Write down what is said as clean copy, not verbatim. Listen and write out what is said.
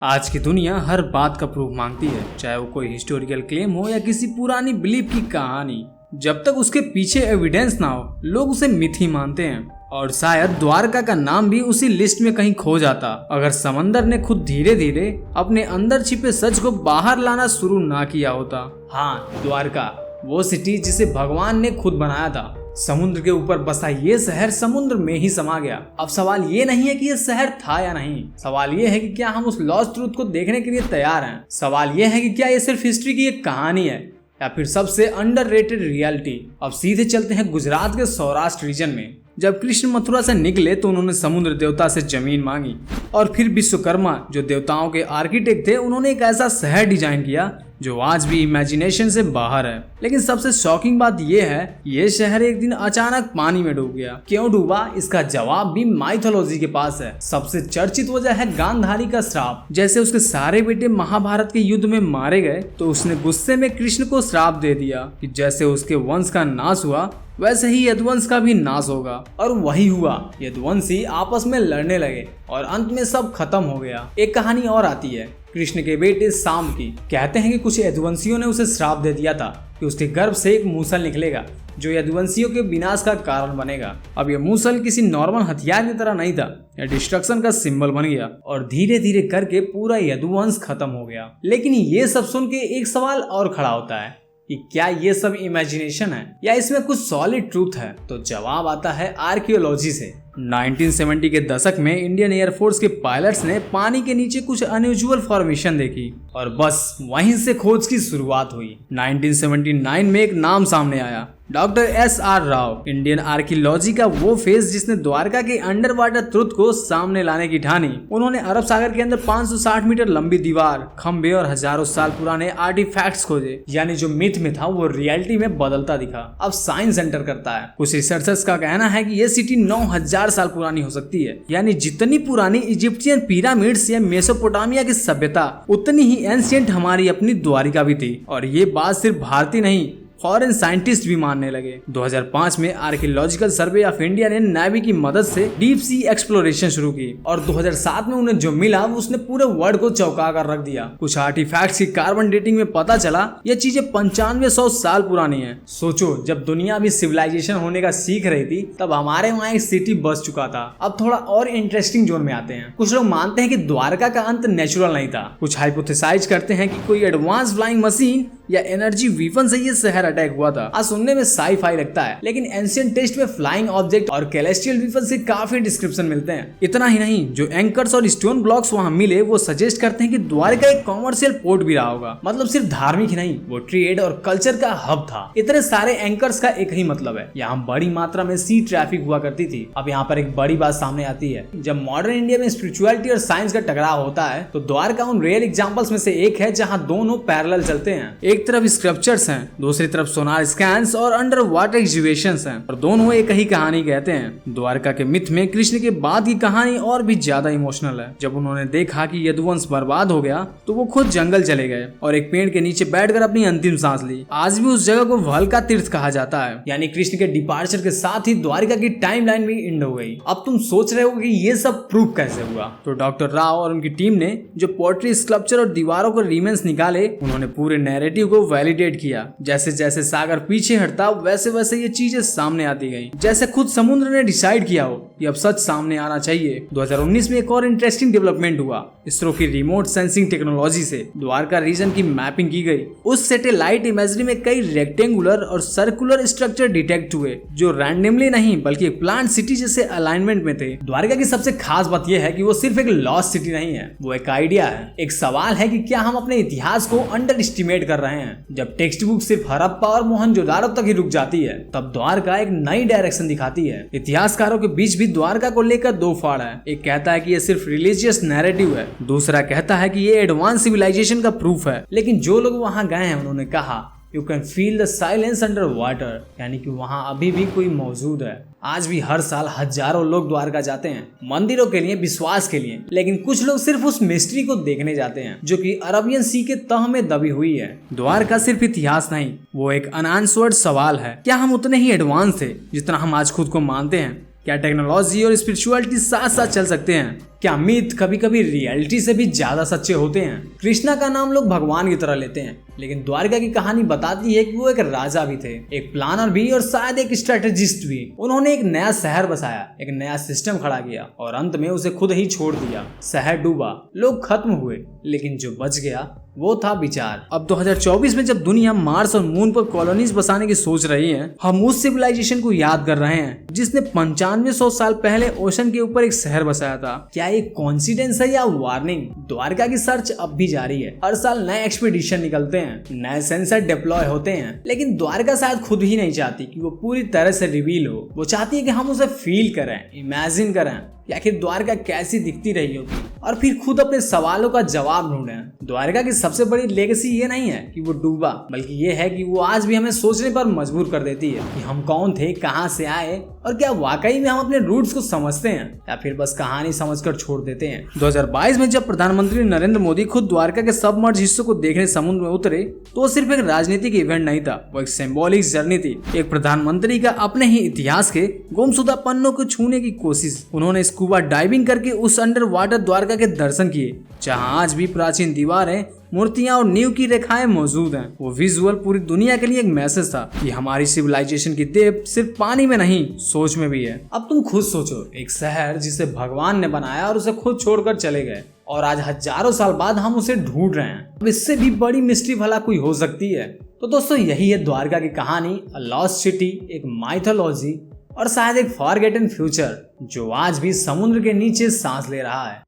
आज की दुनिया हर बात का प्रूफ मांगती है, चाहे वो कोई हिस्टोरिकल क्लेम हो या किसी पुरानी बिलीफ की कहानी। जब तक उसके पीछे एविडेंस ना हो, लोग उसे मिथ ही मानते हैं। और शायद द्वारका का नाम भी उसी लिस्ट में कहीं खो जाता अगर समंदर ने खुद धीरे धीरे अपने अंदर छिपे सच को बाहर लाना शुरू ना किया होता। हाँ, द्वारका, वो सिटी जिसे भगवान ने खुद बनाया था। समुद्र के ऊपर बसा ये शहर समुद्र में ही समा गया। अब सवाल ये नहीं है कि ये शहर था या नहीं, सवाल ये है कि क्या हम उस लॉस्ट ट्रूथ को देखने के लिए तैयार हैं। सवाल ये है कि क्या ये सिर्फ हिस्ट्री की एक कहानी है या फिर सबसे अंडररेटेड रियलिटी। अब सीधे चलते हैं गुजरात के सौराष्ट्र रीजन में। जब कृष्ण मथुरा से निकले तो उन्होंने समुद्र देवता से जमीन मांगी और फिर विश्वकर्मा, जो देवताओं के आर्किटेक्ट थे, उन्होंने एक ऐसा शहर डिजाइन किया जो आज भी इमेजिनेशन से बाहर है। लेकिन सबसे शॉकिंग बात यह है, ये शहर एक दिन अचानक पानी में डूब गया। क्यों डूबा, इसका जवाब भी माइथोलॉजी के पास है। सबसे चर्चित वजह है गांधारी का श्राप। जैसे उसके सारे बेटे महाभारत के युद्ध में मारे गए तो उसने गुस्से में कृष्ण को श्राप दे दिया कि जैसे उसके वंश का नाश हुआ वैसे ही यदुवंश का भी नाश होगा। और वही हुआ, यदुवंशी आपस में लड़ने लगे और अंत में सब खत्म हो गया। एक कहानी और आती है कृष्ण के बेटे शाम की। कहते हैं कि कुछ यदुवंशियों ने उसे श्राप दे दिया था कि उसके गर्भ से एक मूसल निकलेगा जो यदुवंशियों के विनाश का कारण बनेगा। अब यह मूसल किसी नॉर्मल हथियार की तरह नहीं था, यह डिस्ट्रक्शन का सिंबल बन गया और धीरे धीरे करके पूरा यदुवंश खत्म हो गया। लेकिन ये सब सुन के एक सवाल और खड़ा होता है कि क्या ये सब इमेजिनेशन है या इसमें कुछ सॉलिड ट्रूथ है। तो जवाब आता है आर्कियोलॉजी से। 1970 के दशक में इंडियन एयरफोर्स के पायलट्स ने पानी के नीचे कुछ अनयूजुअल फॉर्मेशन देखी और बस वहीं से खोज की शुरुआत हुई। 1979 में एक नाम सामने आया, doctor SR Rao. Indian archaeology का वो फेज जिसने द्वारका के अंडर वाटर ट्रुथ को सामने लाने की ठानी। उन्होंने अरब सागर के अंदर 560 मीटर लंबी दीवार, खंबे और हजारों साल पुराने आर्टिफैक्ट्स खोजे। यानी जो मिथ में था वो रियलिटी में बदलता दिखा। अब साइंस एंटर करता है। कुछ रिसर्चर्स का कहना है कि ये सिटी 9000 साल पुरानी हो सकती है। यानी जितनी पुरानी इजिप्शियन पिरामिड्स या मेसोपोटामिया की सभ्यता, उतनी ही एंशिएंट हमारी अपनी द्वारिका भी थी। और ये बात सिर्फ भारतीय नहीं, फॉरेन साइंटिस्ट भी मानने लगे। 2005 में आर्कियोलॉजिकल सर्वे ऑफ इंडिया ने नेवी की मदद से डीप सी एक्सप्लोरेशन शुरू की और 2007 में उन्हें जो मिला वो उसने पूरे वर्ल्ड को चौंका कर रख दिया। कुछ आर्टिफैक्ट्स की कार्बन डेटिंग में पता चला ये चीजें 9500 साल पुरानी है। सोचो, जब दुनिया भी सिविलाइजेशन होने का सीख रही थी तब हमारे वहाँ एक सिटी बस चुका था। अब थोड़ा और इंटरेस्टिंग जोन में आते हैं। कुछ लोग मानते हैं कि द्वारका का अंत नेचुरल नहीं था। कुछ हाइपोथेसाइज करते हैं कि कोई एडवांस फ्लाइंग मशीन या एनर्जी वीपन से ये शहर अटैक हुआ था। आज सुनने में साई-फाई लगता है, लेकिन एंशिएंट टेक्स्ट में फ्लाइंग ऑब्जेक्ट और कैलेस्टियल वीपन से काफी डिस्क्रिप्शन मिलते हैं। इतना ही नहीं, जो एंकर्स और स्टोन ब्लॉक्स वहां मिले वो सजेस्ट करते हैं कि द्वारका एक कॉमर्शियल पोर्ट भी रहा होगा। मतलब सिर्फ धार्मिक ही नहीं, वो ट्रेड और कल्चर का हब था। इतने सारे एंकर्स का एक ही मतलब है, यहाँ बड़ी मात्रा में सी ट्रैफिक हुआ करती थी। अब यहाँ पर एक बड़ी बात सामने आती है, जब मॉडर्न इंडिया में स्पिरिचुअलिटी और साइंस का टकराव होता है तो द्वारका उन रेयर एग्जाम्पल्स में से एक है जहाँ दोनों पैरेलल चलते हैं। एक तरफ स्क्रप्चर्स हैं, दूसरी तरफ सोनार स्कैन्स और अंडर वाटर एग्जीबिशंस हैं और दोनों एक ही कहानी कहते हैं। द्वारका के मिथ में कृष्ण के बाद की कहानी और भी ज्यादा इमोशनल है। जब उन्होंने देखा कि यदुवंश बर्बाद हो गया तो वो खुद जंगल चले गए और एक पेड़ के नीचे बैठकर अपनी अंतिम सांस ली। आज भी उस जगह को वहलका तीर्थ कहा जाता है। यानी कृष्ण के डिपार्चर के साथ ही द्वारका की टाइमलाइन भी एंड हो गई। अब तुम सोच रहे हो कि ये सब प्रूफ कैसे हुआ, तो डॉक्टर राव और उनकी टीम ने जो पोट्री, स्कल्पचर और दीवारों के रिमेन्स निकाले, उन्होंने पूरे नैरेटिव को वैलिडेट किया। जैसे जैसे सागर पीछे हटता वैसे वैसे ये चीजें सामने आती गई, जैसे खुद समुद्र ने डिसाइड किया हो कि अब सच सामने आना चाहिए। 2019 में एक और इंटरेस्टिंग डेवलपमेंट हुआ। इसरो की रिमोट सेंसिंग टेक्नोलॉजी से द्वारका रीजन की मैपिंग की गई। उस सैटेलाइट इमेजरी में कई रेक्टेंगुलर और सर्कुलर स्ट्रक्चर डिटेक्ट हुए जो रैंडमली नहीं बल्कि एक प्लांट सिटी जैसे अलाइनमेंट में थे। द्वारका की सबसे खास बात यह है कि वो सिर्फ एक लॉस्ट सिटी नहीं है, वो एक आइडिया है। एक सवाल है कि क्या हम अपने इतिहास को अंडर एस्टिमेट कर रहे हैं। जब टेक्स्ट बुक सिर्फ हड़प्पा और मोहनजोदारो तक ही रुक जाती है तब द्वारका एक नई डायरेक्शन दिखाती है। इतिहासकारों के बीच भी द्वारका को लेकर दो फाड़ है। एक कहता है कि ये सिर्फ रिलीजियस नैरेटिव है, दूसरा कहता है कि ये एडवांस सिविलाइजेशन का प्रूफ है। लेकिन जो लोग वहां गए हैं उन्होंने कहा you can feel the silence under water, यानी कि वहां अभी भी कोई मौजूद है। आज भी हर साल हजारों लोग द्वारका जाते हैं, मंदिरों के लिए, विश्वास के लिए। लेकिन कुछ लोग सिर्फ उस मिस्ट्री को देखने जाते हैं जो कि अरबियन सी के तह में दबी हुई है। द्वारका सिर्फ इतिहास नहीं, वो एक अनआंसर्ड सवाल है। क्या हम उतने ही एडवांस थे जितना हम आज खुद को मानते हैं? क्या टेक्नोलॉजी और स्पिरिचुअलिटी साथ साथ चल सकते हैं? क्या मिथ कभी कभी रियलिटी से भी ज्यादा सच्चे होते हैं? कृष्णा का नाम लोग भगवान की तरह लेते हैं, लेकिन द्वारका की कहानी बताती है कि वो एक राजा भी थे, एक प्लानर भी और शायद एक स्ट्रेटेजिस्ट भी। उन्होंने एक नया शहर बसाया, एक नया सिस्टम खड़ा किया और अंत में उसे खुद ही छोड़ दिया। शहर डूबा, लोग खत्म हुए, लेकिन जो बच गया वो था विचार। अब 2024 में जब दुनिया मार्स और मून पर कॉलोनीज बसाने की सोच रही है, हम उस सिविलाइजेशन को याद कर रहे हैं जिसने 9500 साल पहले ओशन के ऊपर एक शहर बसाया था। क्या ये कोइंसिडेंस है या वार्निंग? द्वारका की सर्च अब भी जारी है। हर साल नए एक्सपीडिशन निकलते हैं, नए सेंसर डिप्लॉय होते हैं, लेकिन द्वारका शायद खुद ही नहीं चाहती कि वो पूरी तरह से रिवील हो। वो चाहती है कि हम उसे फील करें, इमेजिन करें कि आखिर द्वारका कैसी दिखती रही होगी और फिर खुद अपने सवालों का जवाब ढूंढें। द्वारका की सबसे बड़ी लेगेसी ये नहीं है कि वो डूबा, बल्कि ये है कि वो आज भी हमें सोचने पर मजबूर कर देती है कि हम कौन थे, कहां से आए और क्या वाकई में हम अपने रूट्स को समझते हैं या फिर बस कहानी समझकर छोड़ देते हैं। 2022 में जब प्रधानमंत्री नरेंद्र मोदी खुद द्वारका के सबमर्ज हिस्सों को देखने समुद्र में उतरे तो वो सिर्फ एक राजनीतिक इवेंट नहीं था, वो एक सिंबॉलिक जर्नी थी। एक प्रधानमंत्री का अपने ही इतिहास के गुमशुदा पन्नों को छूने की कोशिश। उन्होंने स्कूबा डाइविंग करके उस अंडर वाटर द्वारका के दर्शन किए, जहां आज भी प्राचीन दीवारें, मूर्तियां और नींव की रेखाएं मौजूद हैं। वो विजुअल पूरी दुनिया के लिए एक मैसेज था कि हमारी सिविलाइजेशन की डेप्थ सिर्फ पानी में नहीं, सोच में भी है। अब तुम खुद सोचो, एक शहर जिसे भगवान ने बनाया और उसे खुद छोड़कर चले गए, और आज हजारों साल बाद हम उसे ढूंढ रहे हैं। अब इससे भी बड़ी मिस्ट्री भला कोई हो सकती है? तो दोस्तों, यही है द्वारका की कहानी, अ लॉस्ट सिटी, एक माइथोलॉजी और शायद एक फॉरगेटन फ्यूचर जो आज भी समुद्र के नीचे सांस ले रहा है।